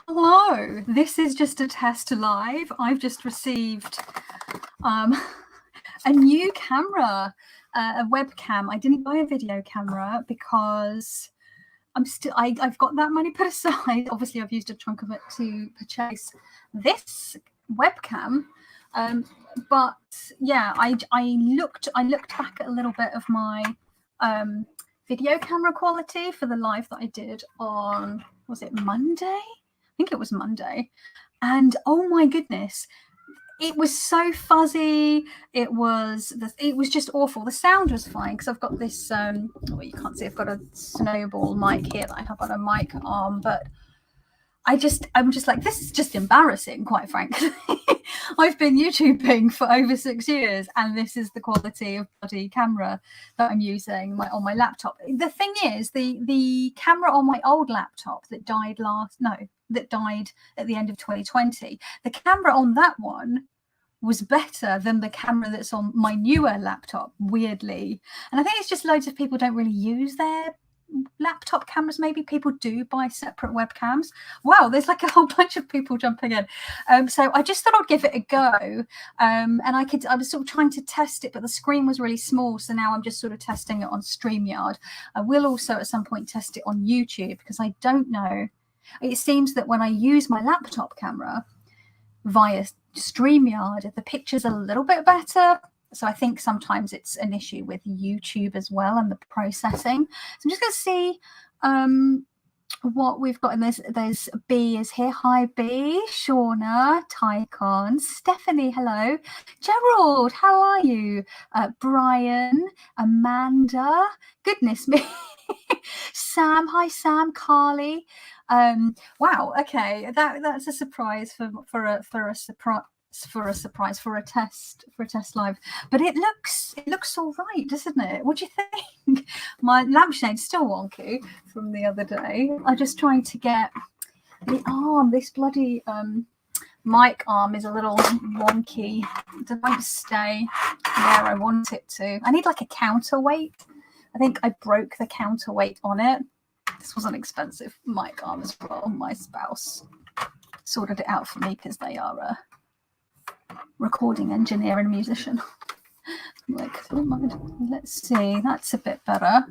Hello, this is just a test live. I've just received a new camera, a webcam. I didn't buy a video camera because I've got that money put aside. Obviously, I've used a chunk of it to purchase this webcam. But yeah, I looked back at a little bit of my video camera quality for the live that I did on, was it Monday? I think it was Monday. And oh my goodness, it was so fuzzy. It was just awful. The sound was fine because I've got this well, you can't see, I've got a snowball mic here that I have on a mic arm, but I'm just like, this is just embarrassing, quite frankly. I've been YouTubing for over 6 years, and this is the quality of bloody camera that I'm using on my laptop. The thing is, the camera on my old laptop that died at the end of 2020, the camera on that one was better than the camera that's on my newer laptop, weirdly. And I think it's just loads of people don't really use their laptop cameras. Maybe people do buy separate webcams. Wow, there's like a whole bunch of people jumping in. So I just thought I'd give it a go. And I was sort of trying to test it, but the screen was really small. So now I'm just sort of testing it on StreamYard. I will also at some point test it on YouTube, because I don't know. It seems that when I use my laptop camera via StreamYard, the picture's a little bit better. So I think sometimes it's an issue with YouTube as well and the processing. So I'm just going to see what we've got in this. There's B is here. Hi, B. Shauna, Tycon, Stephanie, hello. Gerald, how are you? Brian, Amanda, goodness me. Sam, hi, Sam. Carly. Wow, okay, that's a surprise for a test live, but it looks all right, doesn't it? What do you think? My lampshade's still wonky from the other day. I'm just trying to get the arm. This bloody mic arm is a little wonky. It won't stay where I want it to. I need like a counterweight. I think I broke the counterweight on it. This was an expensive mic arm as well. My spouse sorted it out for me because they are a recording engineer and a musician. I'm like, don't mind. Let's see. That's a bit better.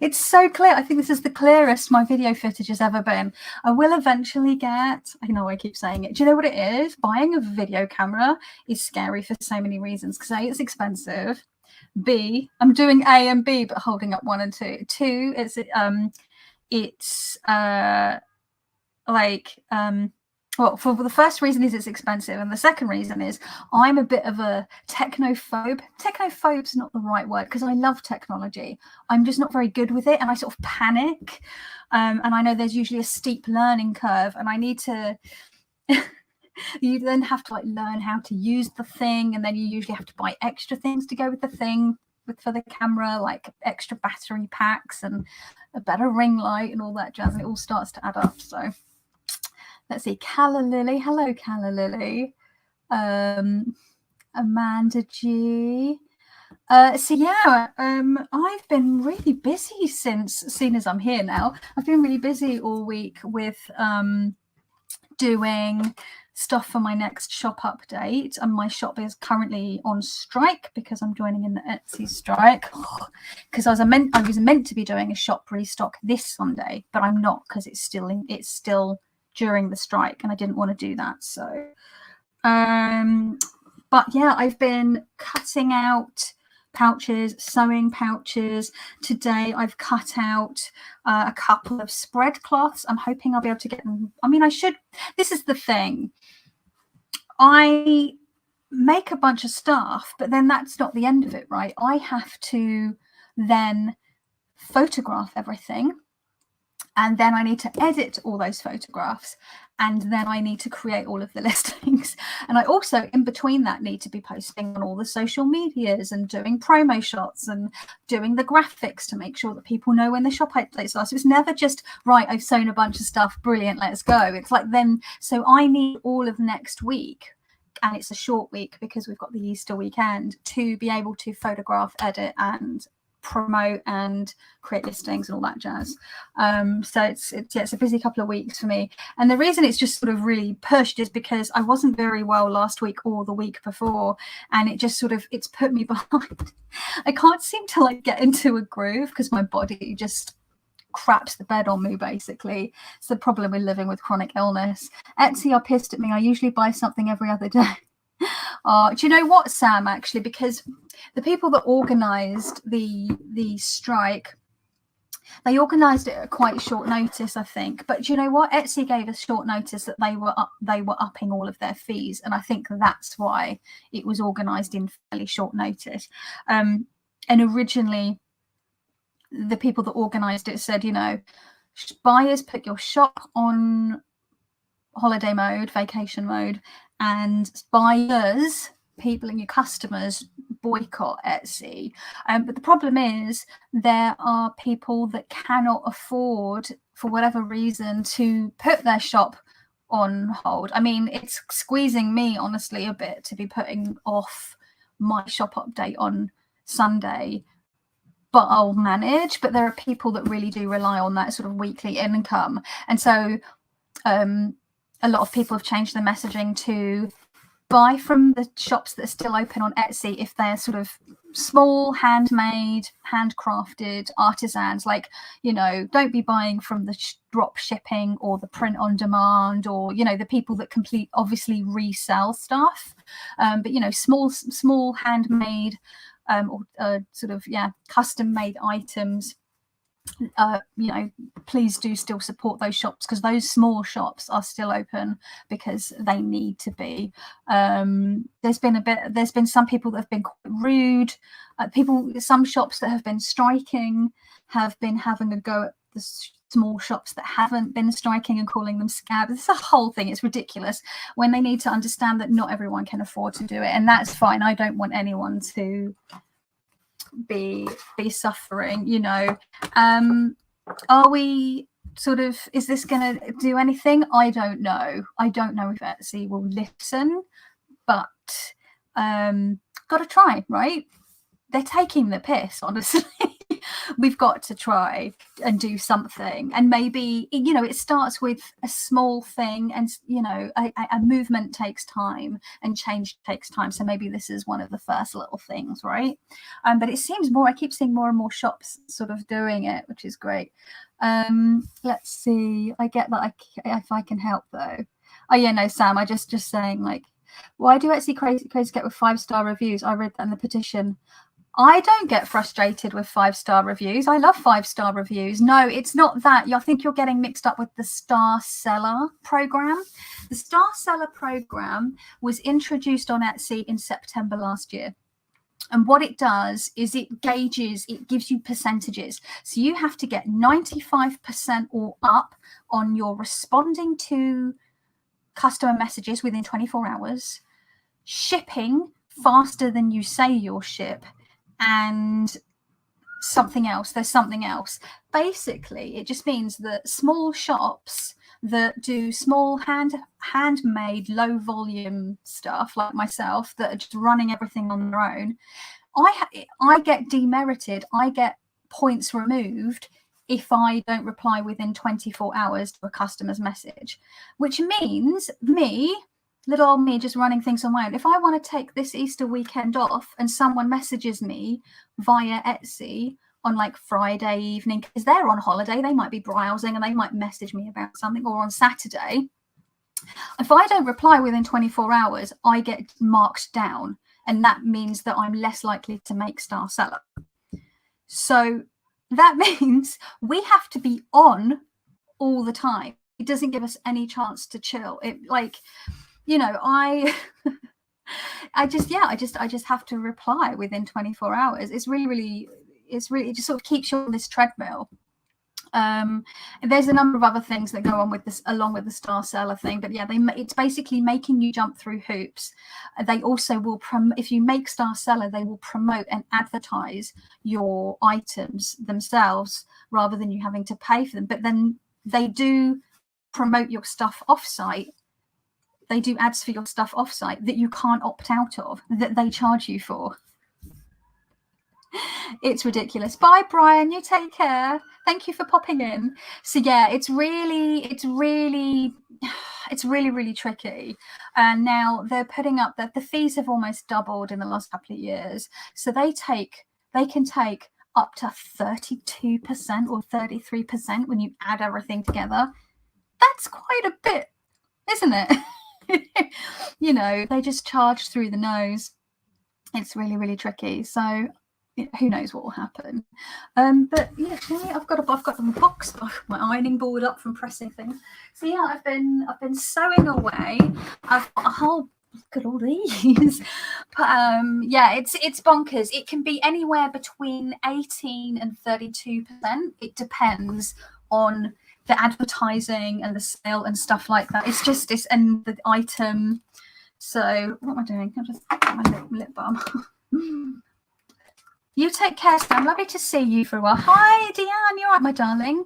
It's so clear. I think this is the clearest my video footage has ever been. I will eventually get, I know I keep saying it. Do you know what it is? Buying a video camera is scary for so many reasons. Because A, it's expensive. B, I'm doing A and B, but holding up 1 and 2. 2, well, for the first reason is it's expensive, and the second reason is I'm a bit of a technophobe. Technophobe's not the right word, because I love technology. I'm just not very good with it, and I sort of panic. And I know there's usually a steep learning curve, and I need to. You then have to like learn how to use the thing, and then you usually have to buy extra things to go with the thing for the camera, like extra battery packs and a better ring light and all that jazz, and it all starts to add up. So let's see. Calla Lily, hello Calla Lily. Amanda G. So yeah, I've been really busy seeing as I'm here now. I've been really busy all week with doing stuff for my next shop update, and my shop is currently on strike because I'm joining in the Etsy strike. Because I was meant to be doing a shop restock this Sunday, but I'm not, because it's still during the strike, and I didn't want to do that. So, but yeah, I've been cutting out pouches, sewing pouches. Today I've cut out a couple of spread cloths. I'm hoping I'll be able to get them. I mean, I should. This is the thing. I make a bunch of stuff, but then that's not the end of it, right? I have to then photograph everything, and then I need to edit all those photographs, and then I need to create all of the listings. And I also, in between that, need to be posting on all the social medias and doing promo shots and doing the graphics to make sure that people know when the shop updates are. So it's never just, right, I've sewn a bunch of stuff, brilliant, let's go. It's like then, so I need all of next week, and it's a short week because we've got the Easter weekend, to be able to photograph, edit, and promote and create listings and all that jazz. So it's a busy couple of weeks for me. And the reason it's just sort of really pushed is because I wasn't very well last week or the week before, and it just sort of, it's put me behind. I can't seem to like get into a groove because my body just craps the bed on me, basically. It's the problem with living with chronic illness. Etsy are pissed at me. I usually buy something every other day. Do you know what, Sam, actually, because the people that organized the strike, they organized it at quite short notice, I think. But do you know what? Etsy gave us short notice that they were upping all of their fees, and I think that's why it was organized in fairly short notice. And originally the people that organized it said, you know, buyers, put your shop on holiday mode, vacation mode, and buyers, people and your customers, boycott Etsy. But the problem is there are people that cannot afford, for whatever reason, to put their shop on hold. I mean, it's squeezing me, honestly, a bit to be putting off my shop update on Sunday, but I'll manage. But there are people that really do rely on that sort of weekly income. And so a lot of people have changed their messaging to buy from the shops that are still open on Etsy if they're sort of small, handmade, handcrafted artisans. Like, you know, don't be buying from the drop shipping or the print on demand, or, you know, the people that obviously resell stuff. But, you know, small handmade or sort of, custom made items. You know, please do still support those shops, because those small shops are still open because they need to be. There's been some people that have been quite rude. Some shops that have been striking have been having a go at the small shops that haven't been striking and calling them scabs. It's a whole thing. It's ridiculous, when they need to understand that not everyone can afford to do it, and that's fine. I don't want anyone to be suffering, you know. Are we sort of, is this going to do anything? I don't know if Etsy will listen, but gotta try, right? They're taking the piss, honestly. We've got to try and do something. And maybe, you know, it starts with a small thing, and, you know, a movement takes time and change takes time. So maybe this is one of the first little things, right? But it seems I keep seeing more and more shops sort of doing it, which is great. Let's see. I get that if I can help, though. Oh, yeah, no, Sam, I just saying, like, why do Etsy crazy get with 5-star reviews? I read that in the petition. I don't get frustrated with 5-star reviews. I love 5-star reviews. No, it's not that. I think you're getting mixed up with the Star Seller program. The Star Seller program was introduced on Etsy in September last year. And what it does is it gives you percentages. So you have to get 95% or up on your responding to customer messages within 24 hours, shipping faster than you say you'll ship, and something else. There's something else. Basically, it just means that small shops that do small handmade, low volume stuff, like myself, that are just running everything on their own, I get demerited. I get points removed if I don't reply within 24 hours to a customer's message, which means little old me just running things on my own. If I want to take this Easter weekend off and someone messages me via Etsy on like Friday evening, because they're on holiday, they might be browsing and they might message me about something, or on Saturday, if I don't reply within 24 hours, I get marked down, and that means that I'm less likely to make Star Seller. So that means we have to be on all the time. It doesn't give us any chance to chill. It, like, you know, I just have to reply within 24 hours. It just sort of keeps you on this treadmill. There's a number of other things that go on with this, along with the Star Seller thing, but yeah, it's basically making you jump through hoops. They also will if you make Star Seller, they will promote and advertise your items themselves rather than you having to pay for them. But then they do promote your stuff offsite. They do ads for your stuff offsite that you can't opt out of, that they charge you for. It's ridiculous. Bye, Brian. You take care. Thank you for popping in. So yeah, it's really really tricky. And now they're putting up that the fees have almost doubled in the last couple of years. So they can take up to 32% or 33% when you add everything together. That's quite a bit, isn't it? You know, they just charge through the nose. It's really tricky. So who knows what will happen. But yeah, I've got the box, my ironing board up from pressing things. So yeah, I've been sewing away. I've got a whole look at all these. But yeah, it's bonkers. It can be anywhere between 18 and 32%. It depends on the advertising and the sale and stuff like that. It's just this and the item. So what am I doing? I'll just put my lip balm. You take care, Sam. Lovely to see you for a while. Hi, Deanne. You all right, my darling?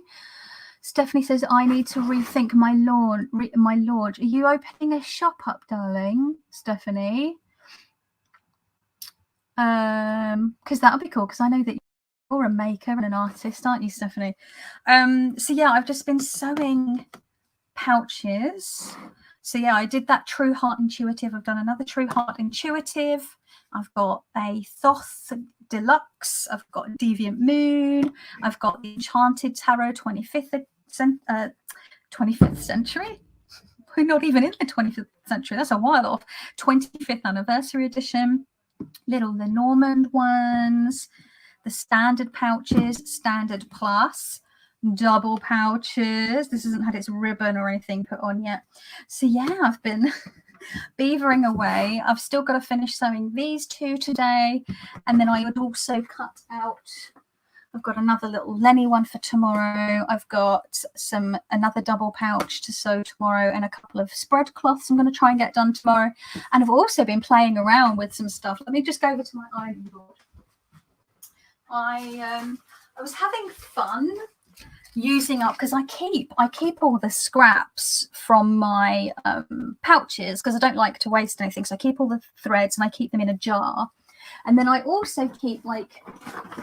Stephanie says, I need to rethink my launch. Are you opening a shop up, darling, Stephanie? Because that would be cool, because I know that you're a maker and an artist, aren't you, Stephanie? So yeah, I've just been sewing pouches. So yeah, I did that True Heart Intuitive. I've done another True Heart Intuitive. I've got a Thoth Deluxe. I've got Deviant Moon. I've got the Enchanted Tarot 25th century. We're not even in the 25th century. That's a while off. 25th anniversary edition. Little Lenormand ones. The standard pouches, standard plus. Double pouches. This hasn't had its ribbon or anything put on yet. So yeah, I've been beavering away. I've still got to finish sewing these two today, and then I would also cut out, I've got another little Lenny one for tomorrow. I've got another double pouch to sew tomorrow and a couple of spread cloths I'm going to try and get done tomorrow. And I've also been playing around with some stuff. Let me just go over to my ironing board. I was having fun using up, because I keep all the scraps from my pouches, because I don't like to waste anything. So I keep all the threads and I keep them in a jar, and then I also keep like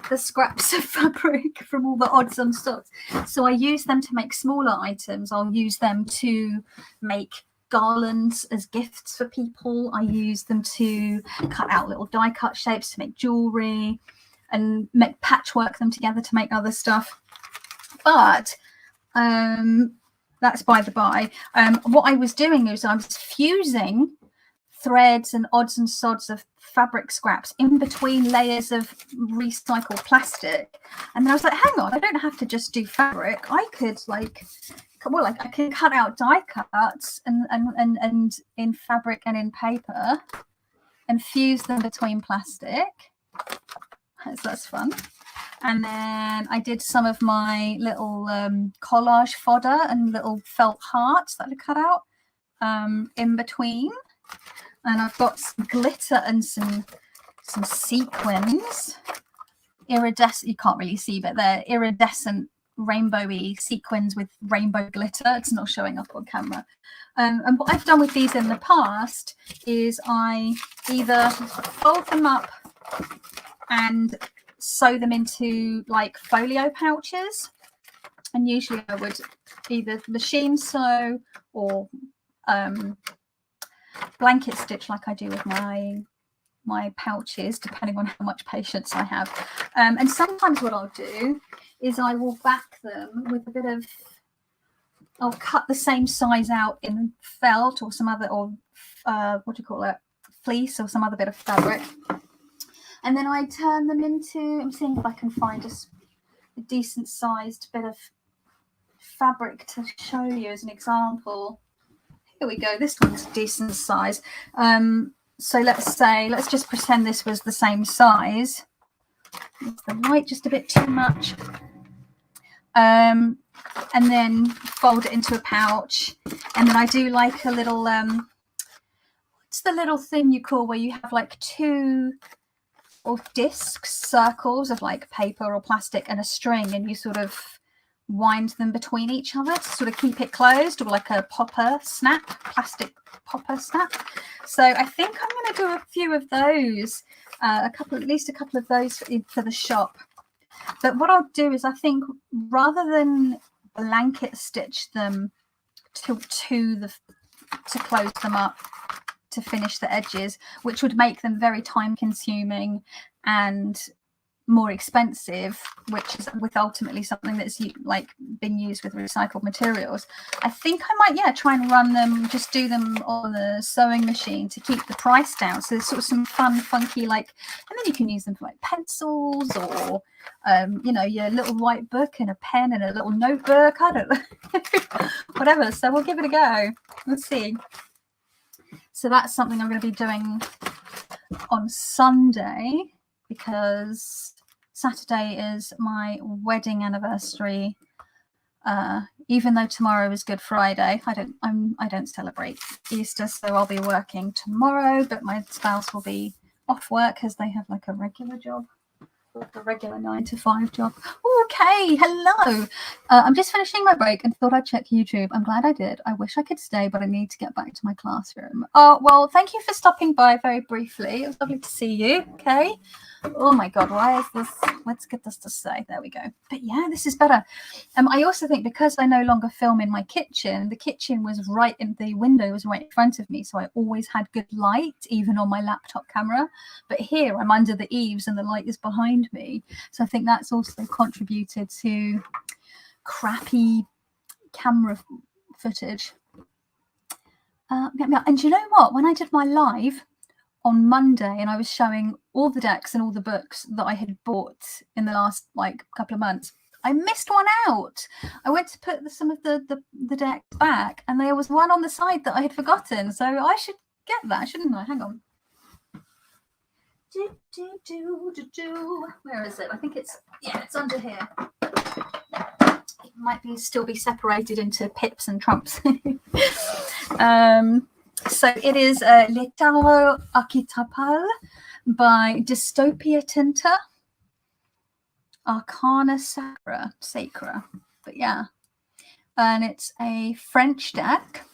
the scraps of fabric from all the odds and sods. So I use them to make smaller items. I'll use them to make garlands as gifts for people. I use them to cut out little die cut shapes to make jewelry, and make patchwork them together to make other stuff. But that's by the by. What I was doing is I was fusing threads and odds and sods of fabric scraps in between layers of recycled plastic. And then I was like, hang on, I don't have to just do fabric. I could I can cut out die cuts and in fabric and in paper and fuse them between plastic. So that's fun. And then I did some of my little collage fodder and little felt hearts that I cut out in between. And I've got some glitter and some sequins. Iridescent, you can't really see, but they're iridescent, rainbowy sequins with rainbow glitter. It's not showing up on camera. And what I've done with these in the past is I either fold them up and sew them into like folio pouches, and usually I would either machine sew or blanket stitch like I do with my pouches, depending on how much patience I have. And sometimes what I'll do is I will back them with a bit of, I'll cut the same size out in felt or some other, or what do you call it, fleece or some other bit of fabric. And then I turn them into, I'm seeing if I can find a decent sized bit of fabric to show you as an example. Here we go. This one's a decent size. So let's just pretend this was the same size. Is the light just a bit too much? And then fold it into a pouch. And then I do like a little, what's the little thing you call where you have like two or discs, circles of like paper or plastic and a string, and you sort of wind them between each other to sort of keep it closed, or like a popper snap, plastic popper snap. So I think I'm going to do a few of those, at least a couple of those for the shop. But what I'll do is, I think rather than blanket stitch them to close them up, to finish the edges, which would make them very time consuming and more expensive, which is with ultimately something that's like been used with recycled materials, I think I might try and run them, just do them on the sewing machine to keep the price down. So there's sort of some fun, funky, like, and then you can use them for like pencils, or you know, your little white book and a pen and a little notebook, I don't know, whatever. So we'll give it a go. Let's see. So that's something I'm going to be doing on Sunday, because Saturday is my wedding anniversary. Even though tomorrow is Good Friday, I don't celebrate Easter, so I'll be working tomorrow, but my spouse will be off work because they have like a regular job, like a regular 9-to-5 job. Okay, hello. I'm just finishing my break and thought I'd check YouTube. I'm glad I did. I wish I could stay, but I need to get back to my classroom. Oh, well, thank you for stopping by very briefly. It was lovely to see you. Okay. Oh my God, why is this? Let's get this to stay. There we go. But yeah, this is better. I also think because I no longer film in my kitchen, the kitchen was right in, the window was right in front of me, so I always had good light, even on my laptop camera. But here I'm under the eaves and the light is behind me, so I think that's also contributed to crappy camera footage. And you know what? When I did my live on Monday and I was showing all the decks and all the books that I had bought in the last like couple of months, I missed one out. I went to put some of the decks back, and there was one on the side that I had forgotten. So I should get that, shouldn't I? Hang on. Where is it? I think it's under here. It might still be separated into pips and trumps. So it is Le Tarot Archétypal by Dystopia Tinta, Arcana Sacra. But yeah, and it's a French deck,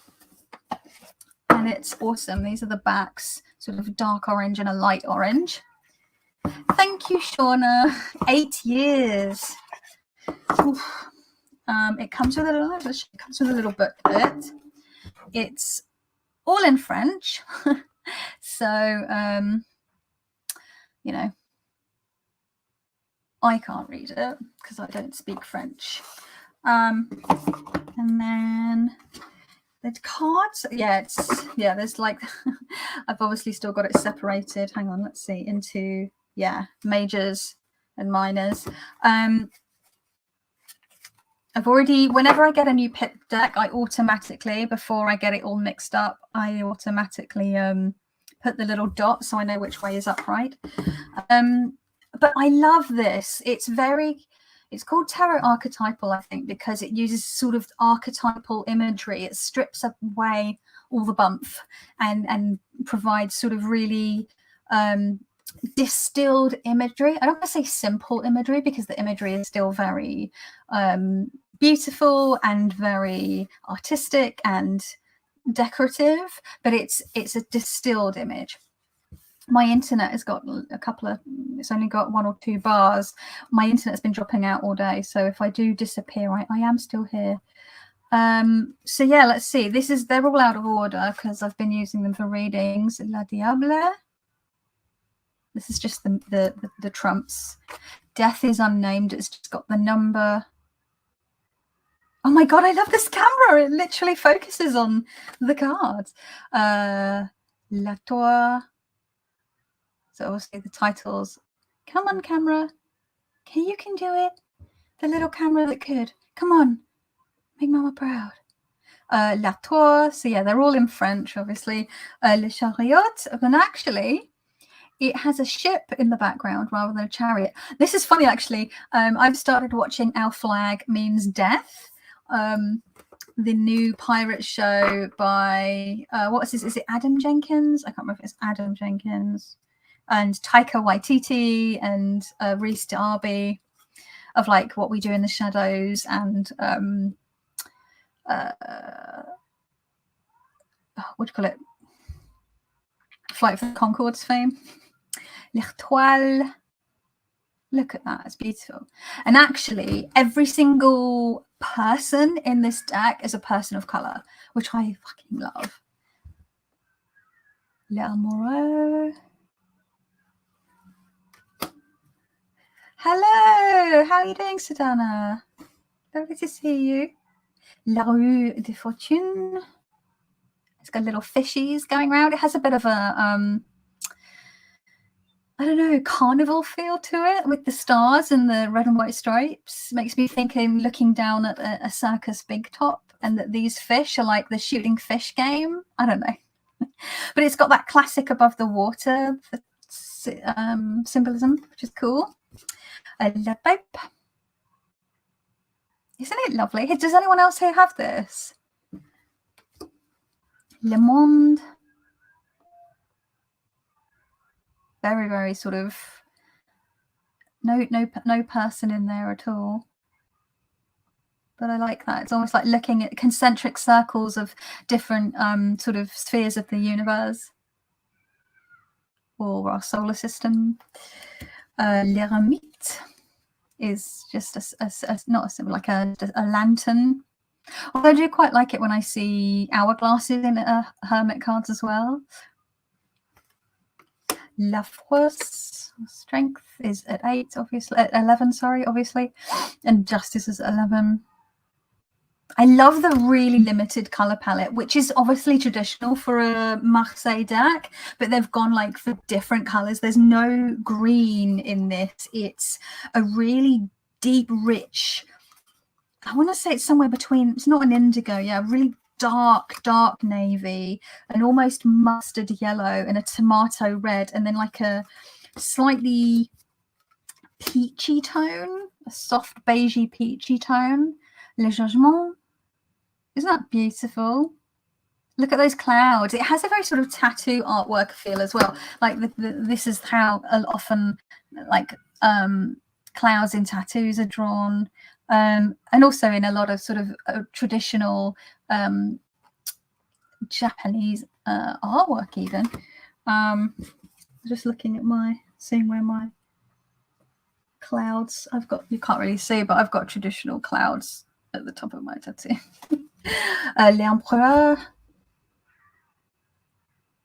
and it's awesome. These are the backs, sort of dark orange and a light orange. Thank you, Shauna. 8 years. It comes with a little booklet. It's all in French. So, you know, I can't read it because I don't speak French. And then the cards, there's like, I've obviously still got it separated. Hang on, let's see, into, majors and minors. Whenever I get a new pip deck, I automatically, before I get it all mixed up, I automatically put the little dot so I know which way is upright. But I love this. It's called Tarot Archetypal, I think, because it uses sort of archetypal imagery. It strips away all the bump and provides sort of really distilled imagery. I don't want to say simple imagery, because the imagery is still very beautiful and very artistic and decorative, but it's a distilled image. My internet has got it's only got 1 or 2 bars. My internet's been dropping out all day, so if I do disappear, I am still here. So yeah, let's see. They're all out of order because I've been using them for readings. La Diable. This is just the trumps. Death is unnamed. It's just got the number. Oh my God, I love this camera. It literally focuses on the cards. La Tour. So obviously the titles. Come on, camera. You can do it. The little camera that could. Come on. Make Mama proud. La Tour. So yeah, they're all in French, obviously. Le Chariot. And actually, it has a ship in the background rather than a chariot. This is funny, actually. I've started watching Our Flag Means Death, the new pirate show by, is it Adam Jenkins? I can't remember if it's Adam Jenkins, and Taika Waititi and Rhys Darby. of like what we do in the shadows and what do you call it? Flight of the Conchords fame. L'Étoile. Look at that, it's beautiful. And actually, every single person in this deck is a person of color, which I fucking love. L'Amoureux. Hello, how are you doing, Sedana? Lovely to see you. La Rue de Fortune. It's got little fishies going around. It has a bit of a I don't know, carnival feel to it with the stars and the red and white stripes. Makes me think I'm looking down at a circus big top, and that these fish are like the shooting fish game. I don't know. But it's got that classic above the water symbolism, which is cool. La pipe. Isn't it lovely? Does anyone else here have this? Le Monde. Very, very sort of no person in there at all. But I like that. It's almost like looking at concentric circles of different sort of spheres of the universe or our solar system. L'eremite is just not a symbol, like a lantern. Although I do quite like it when I see hourglasses in hermit cards as well. La force, strength is at 8, obviously, at 11, sorry, obviously, and justice is at 11. I love the really limited color palette, which is obviously traditional for a Marseille deck, but they've gone like for different colors. There's no green in this. It's a really deep, rich, I want to say it's somewhere between, it's not an indigo, yeah, really dark navy, an almost mustard yellow, and a tomato red, and then like a slightly peachy tone, a soft beigey peachy tone. Le Jugement. Isn't that beautiful? Look at those clouds. It has a very sort of tattoo artwork feel as well. Like this is how often like clouds in tattoos are drawn. And also in a lot of sort of traditional Japanese artwork even. Just looking at seeing where my clouds, you can't really see, but I've got traditional clouds at the top of my tattoo. L'Empereur.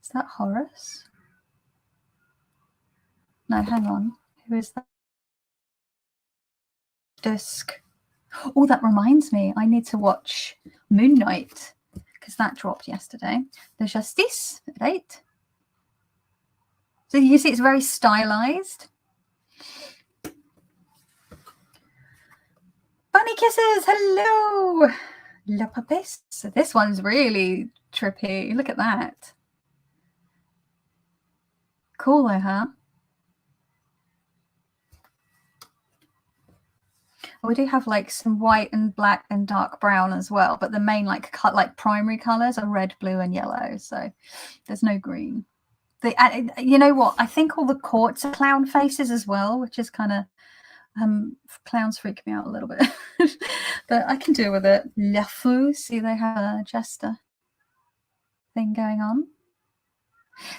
Is that Horus? No, hang on. Who is that? Dusk. Oh, that reminds me. I need to watch Moon Knight because that dropped yesterday. The Justice at 8. So you see it's very stylized. Bunny kisses. Hello. La Papesse. So this one's really trippy. Look at that. Cool though, huh? We do have like some white and black and dark brown as well, but the main like primary colors are red, blue, and yellow. So there's no green. You know what? I think all the courts are clown faces as well, which is kind of clowns freak me out a little bit, but I can deal with it. La Fou, see they have a jester thing going on.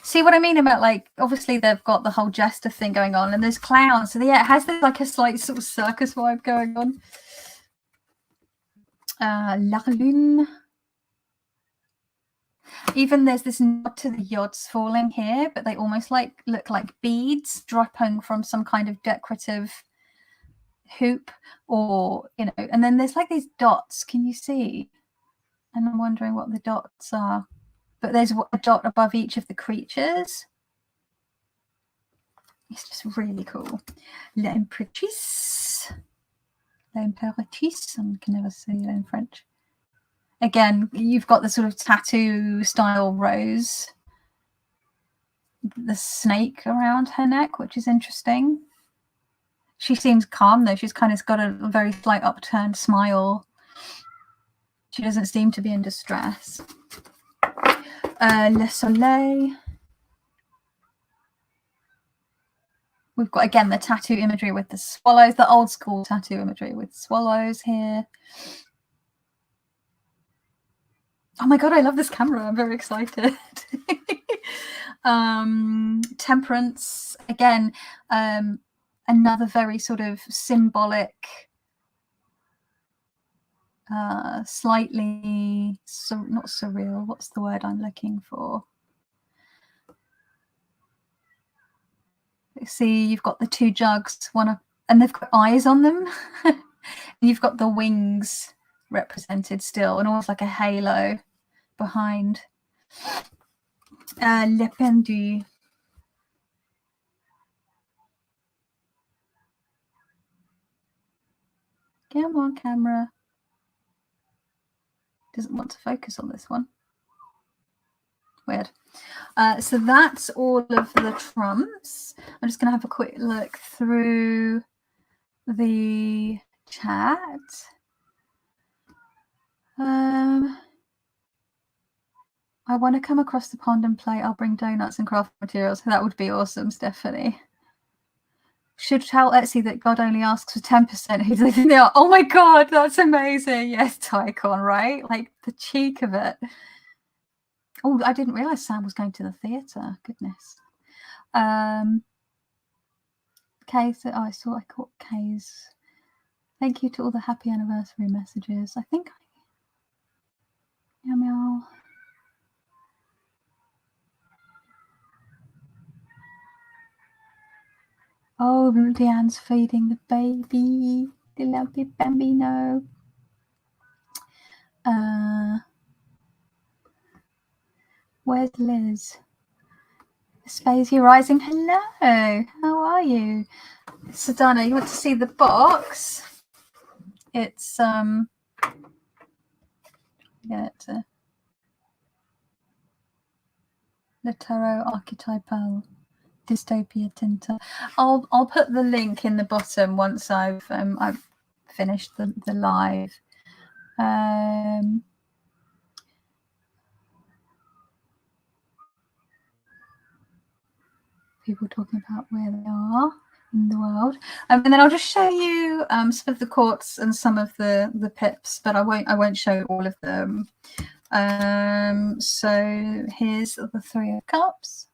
See what I mean about like obviously they've got the whole jester thing going on, and there's clowns. So yeah, it has this like a slight sort of circus vibe going on. La Lune. Even there's this nod to the yods falling here, but they almost like look like beads dropping from some kind of decorative hoop, or you know. And then there's like these dots. Can you see? And I'm wondering what the dots are. But there's a dot above each of the creatures. It's just really cool. L'Impératrice. L'Impératrice. I can never say it in French. Again, you've got the sort of tattoo style rose. The snake around her neck, which is interesting. She seems calm though. She's kind of got a very slight upturned smile. She doesn't seem to be in distress. Le Soleil. We've got, again, the tattoo imagery with the swallows, the old school tattoo imagery with swallows here. Oh my God, I love this camera. I'm very excited. Temperance, again, another very sort of symbolic, slightly, not surreal, what's the word I'm looking for? See, you've got the two jugs, and they've got eyes on them. And you've got the wings represented still, and almost like a halo behind. Le pendu. Come on, camera. Doesn't want to focus on this one. Weird. So that's all of the trumps. I'm just going to have a quick look through the chat. I want to come across the pond and play. I'll bring donuts and craft materials. That would be awesome, Stephanie. Should tell Etsy that God only asks for 10% who they think they are. Oh my God, that's amazing. Yes, Tycon, right? Like the cheek of it. Oh, I didn't realize Sam was going to the theatre. Goodness. Kay, so I caught Kay's. Thank you to all the happy anniversary messages. I think meow meow. Oh, Leanne's feeding the baby, the lovely bambino. Where's Liz? Spazy Rising, hello. How are you? Sadana, you want to see the box? It's the Tarot Archétypal Dystopia Tinta. I'll put the link in the bottom once I've finished the live. People talking about where they are in the world, and then I'll just show you some of the quartz and some of the pips, but I won't show all of them. So here's the Three of Cups.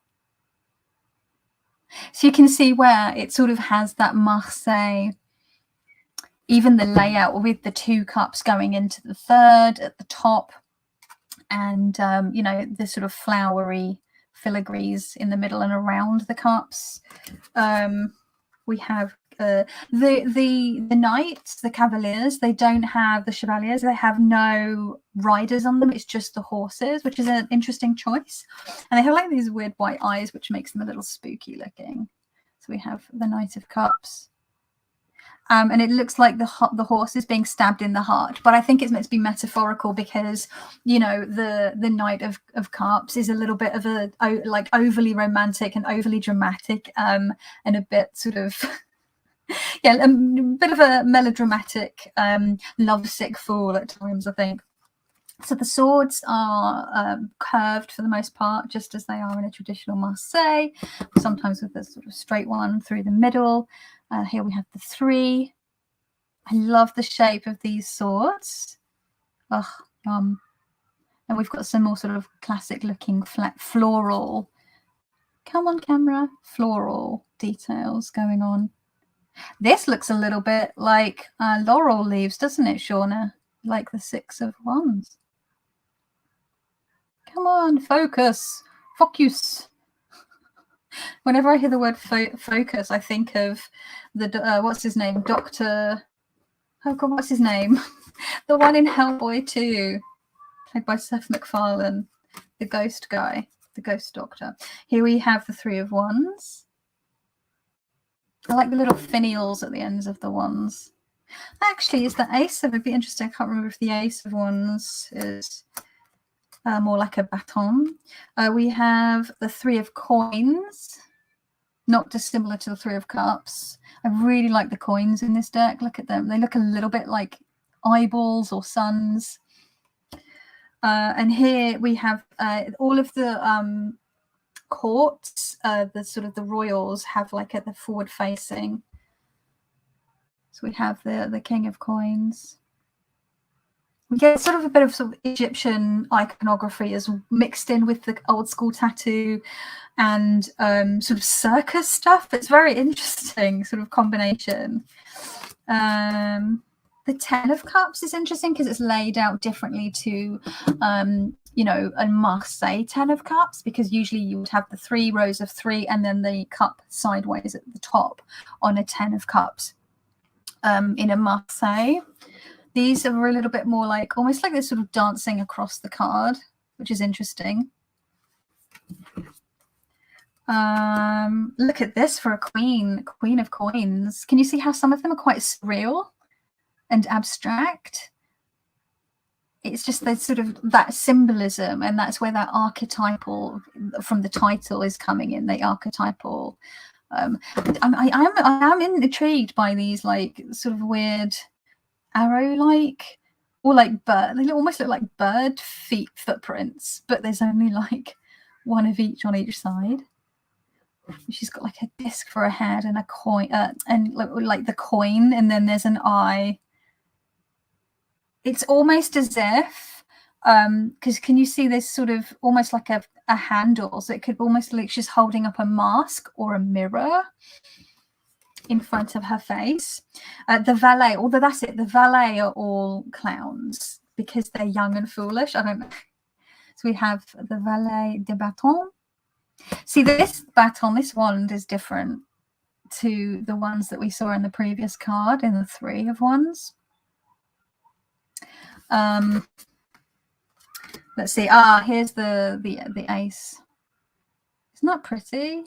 So you can see where it sort of has that Marseille, even the layout with the two cups going into the third at the top, and you know, the sort of flowery filigrees in the middle and around the cups. We have the knights, the cavaliers. They don't have the chevaliers. They have no riders on them. It's just the horses, which is an interesting choice. And they have like these weird white eyes, which makes them a little spooky looking. So we have the Knight of Cups. And it looks like the horse is being stabbed in the heart, but I think it's meant to be metaphorical because, you know, the Knight of Cups is a little bit of a like overly romantic and overly dramatic, and a bit sort of yeah, a bit of a melodramatic, lovesick fool at times, I think. So the swords are curved for the most part, just as they are in a traditional Marseille, sometimes with a sort of straight one through the middle. Here we have the three. I love the shape of these swords. Oh, and we've got some more sort of classic looking flat floral. Come on, camera. Floral details going on. This looks a little bit like laurel leaves, doesn't it, Shauna? Like the Six of Wands. Come on, focus. Focus. Whenever I hear the word focus, I think of the what's his name, Dr. Oh God, what's his name? The one in Hellboy 2, played by Seth MacFarlane, the ghost guy, the ghost doctor. Here we have the Three of Wands. I like the little finials at the ends of the wands. Actually, is the Ace of? It'd be interesting. I can't remember if the Ace of Wands is more like a baton. We have the Three of Coins, not dissimilar to the Three of Cups. I really like the coins in this deck. Look at them. They look a little bit like eyeballs or suns. And here we have all of the courts, the sort of the royals have like the forward facing. So we have the King of Coins. We get sort of a bit of sort of Egyptian iconography as mixed in with the old school tattoo and sort of circus stuff. It's very interesting sort of combination. The 10 of Cups is interesting because it's laid out differently to, you know, a Marseille 10 of Cups, because usually you would have the 3 rows of 3 and then the cup sideways at the top on a 10 of Cups. In a Marseille, these are a little bit more like almost like they're sort of dancing across the card, which is interesting. Look at this for a Queen of Coins. Can you see how some of them are quite surreal and abstract? It's just the sort of that symbolism, and that's where that archetypal from the title is coming in. The archetypal. I am intrigued by these like sort of weird arrow-like, or like bird. They almost look like bird feet footprints, but there's only like one of each on each side. She's got like a disc for a head and a coin, and like the coin, and then there's an eye. It's almost as if, because can you see there's sort of almost like a handle, so it could almost look she's holding up a mask or a mirror in front of her face. The valet, although that's it, the valet are all clowns because they're young and foolish. I don't know. So we have the valet de bâton. See, this baton, this wand is different to the ones that we saw in the previous card in the 3 of Wands. Let's see. Here's the ace. Isn't that pretty?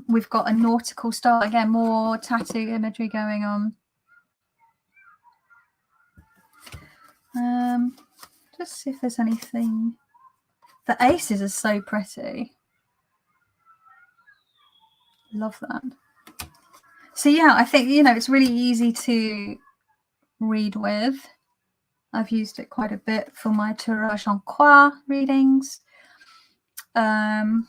We've got a nautical style again, more tattoo imagery going on. Just see if there's anything. The aces are so pretty. Love that. So yeah, I think, you know, it's really easy to read with. I've used it quite a bit for my tirage en croix readings. And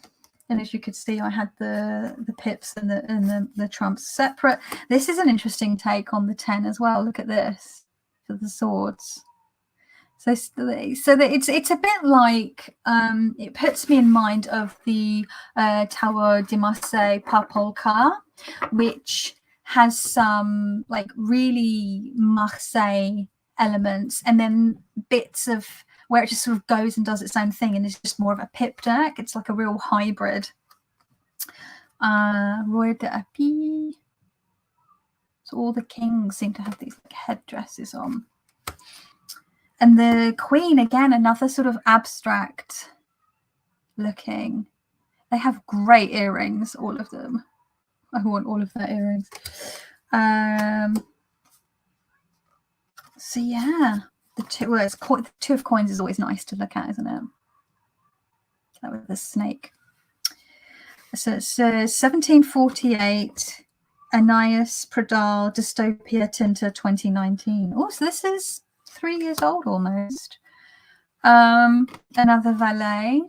as you could see, I had the pips and the trumps separate. This is an interesting take on the 10 as well. Look at this for the swords. So that it's a bit like, it puts me in mind of the Tower de Marseille Papolka, which has some like really Marseille elements, and then bits of where it just sort of goes and does its own thing, and it's just more of a pip deck. It's like a real hybrid. Roi de Api. So all the kings seem to have these like headdresses on. And the Queen, again, another sort of abstract looking. They have great earrings, all of them. I want all of their earrings. So yeah, the 2 of Coins is always nice to look at, isn't it? That was the snake. So it's 1748, Anais Pradal, Dystopia Tinta 2019. Oh, so this is 3 years old almost. Another valet.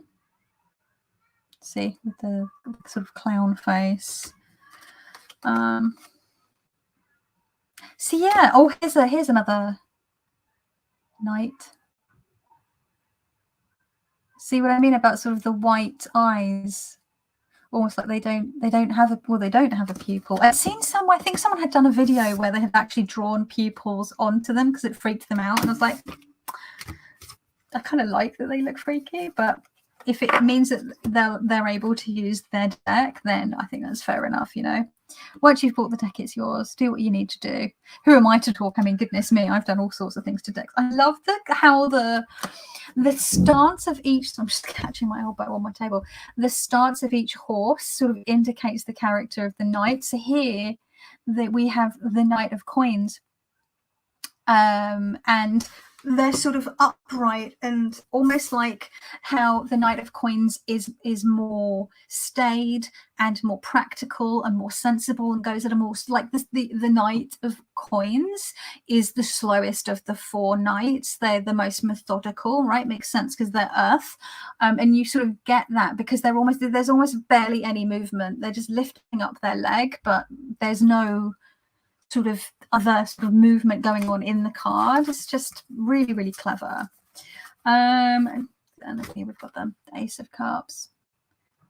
See, with the sort of clown face. So yeah. Oh, here's another knight. See what I mean about sort of the white eyes, almost like they don't have a pupil. I've seen I think someone had done a video where they had actually drawn pupils onto them because it freaked them out, and I was like, I kind of like that they look freaky, but if it means that they're able to use their deck, then I think that's fair enough, you know. Once you've bought the deck, it's yours. Do what you need to do. Who am I to talk? I mean, goodness me, I've done all sorts of things to decks. I love how the stance of each, so I'm just catching my elbow on my table, the stance of each horse sort of indicates the character of the knight. So here that we have the Knight of Coins, and they're sort of upright and almost like how the Knight of Coins is more staid and more practical and more sensible and goes at a more like the Knight of Coins is the slowest of the 4 knights. They're the most methodical, right? Makes sense because they're earth, and you sort of get that because there's almost barely any movement. They're just lifting up their leg, but there's no sort of other sort of movement going on in the card. It's just really, really clever. And here we've got the Ace of Cups.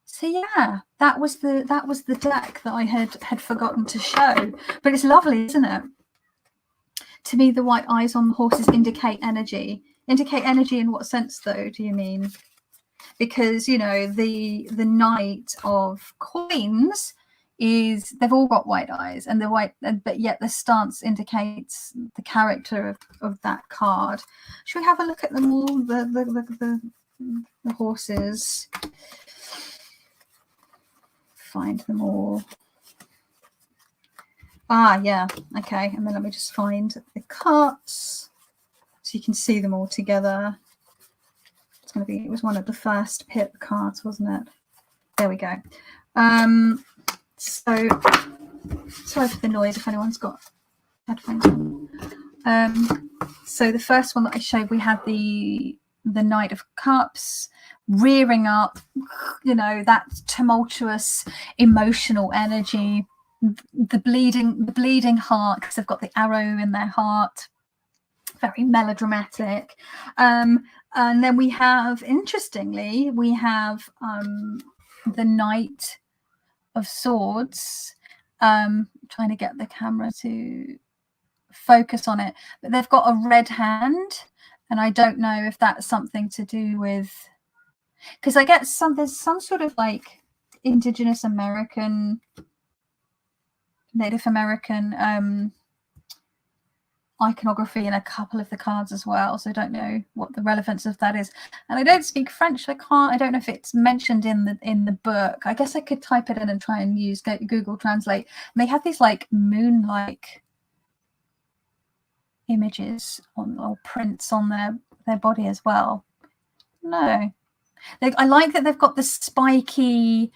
So yeah, that was the deck that I had forgotten to show, but it's lovely, isn't it? To me, the white eyes on the horses indicate energy. Indicate energy in what sense, though, do you mean? Because, you know, the Knight of Coins is, they've all got white eyes, and but yet the stance indicates the character of that card. Should we have a look at them all, the horses? Find them all. Yeah, okay, and then let me just find the cards so you can see them all together. It's going to be, it was one of the first pit cards, wasn't it? There we go. So sorry for the noise if anyone's got headphones on. So the first one that I showed, we had the Knight of Cups rearing up, you know, that tumultuous emotional energy, the bleeding heart, because they've got the arrow in their heart, very melodramatic. And then we have, interestingly, we have the Knight of Swords, trying to get the camera to focus on it, but they've got a red hand, and I don't know if that's something to do with, because I get there's some sort of like indigenous American, Native American iconography in a couple of the cards as well, so I don't know what the relevance of that is. And I don't speak French, so I don't know if it's mentioned in the book. I guess I could type it in and try and use Google Translate. And they have these like moon-like images or prints on their body as well. No, I like that they've got the spiky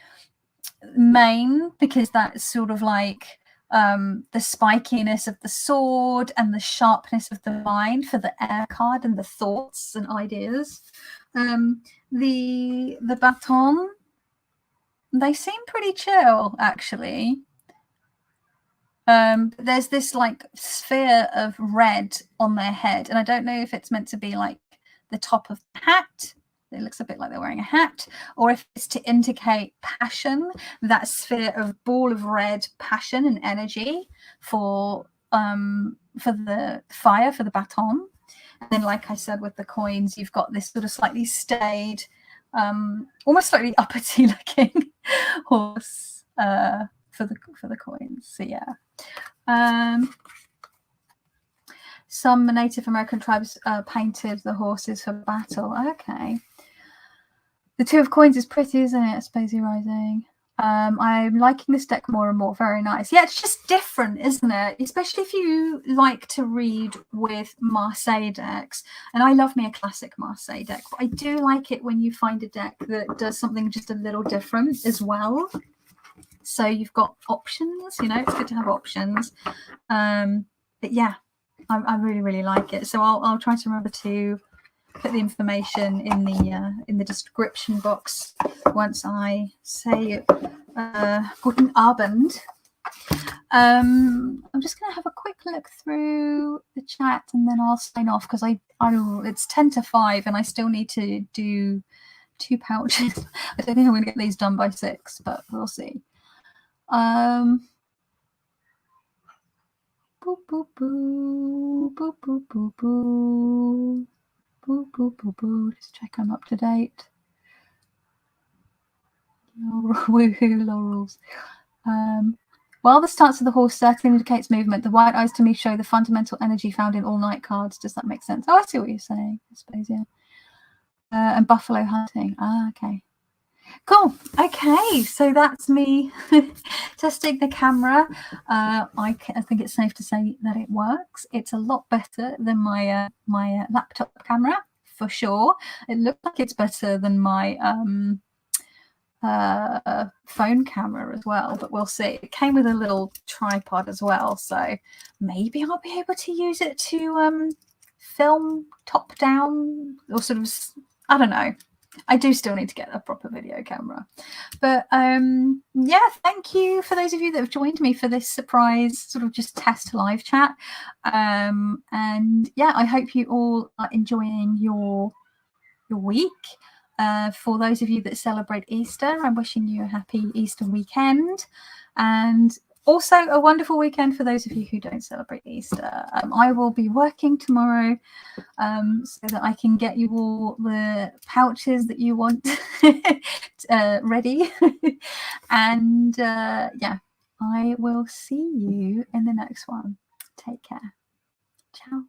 mane, because that's sort of like the spikiness of the sword and the sharpness of the mind for the air card and the thoughts and ideas. The baton, they seem pretty chill, actually. There's this like sphere of red on their head, and I don't know if it's meant to be like the top of the hat. It looks a bit like they're wearing a hat, or if it's to indicate passion, that sphere of ball of red passion and energy for the fire, for the baton. And then, like I said, with the coins, you've got this sort of slightly staid, almost slightly uppity looking horse for the coins. So yeah. Some Native American tribes painted the horses for battle. Okay. The Two of Coins is pretty, isn't it? Spacey Rising. I'm liking this deck more and more. Very nice. Yeah, it's just different, isn't it? Especially if you like to read with Marseille decks. And I love me a classic Marseille deck. But I do like it when you find a deck that does something just a little different as well. So you've got options, you know, it's good to have options. But yeah, I really, really like it. So I'll try to remember to put the information in the description box once I say guten Abend. I'm just going to have a quick look through the chat and then I'll sign off, because it's 10 to 5 and I still need to do 2 pouches. I don't think I'm going to get these done by 6, but we'll see. Boop, boop, boop, boop, boop, boop, boop. Boop, boop, boop, boop. Just check I'm up to date. Woohoo, laurels. While the stance of the horse certainly indicates movement, the white eyes to me show the fundamental energy found in all night cards. Does that make sense? Oh, I see what you're saying, I suppose, yeah. And buffalo hunting. Okay. Cool. Okay, so that's me testing the camera. I think it's safe to say that it works. It's a lot better than my laptop camera, for sure. It looks like it's better than my phone camera as well, but we'll see. It came with a little tripod as well, so maybe I'll be able to use it to film top down, or sort of, I don't know. I do still need to get a proper video camera. But yeah, thank you for those of you that have joined me for this surprise sort of just test live chat. And yeah, I hope you all are enjoying your week. For those of you that celebrate Easter, I'm wishing you a happy Easter weekend. And also a wonderful weekend for those of you who don't celebrate Easter. I will be working tomorrow so that I can get you all the pouches that you want ready. And yeah, I will see you in the next one. Take care. Ciao.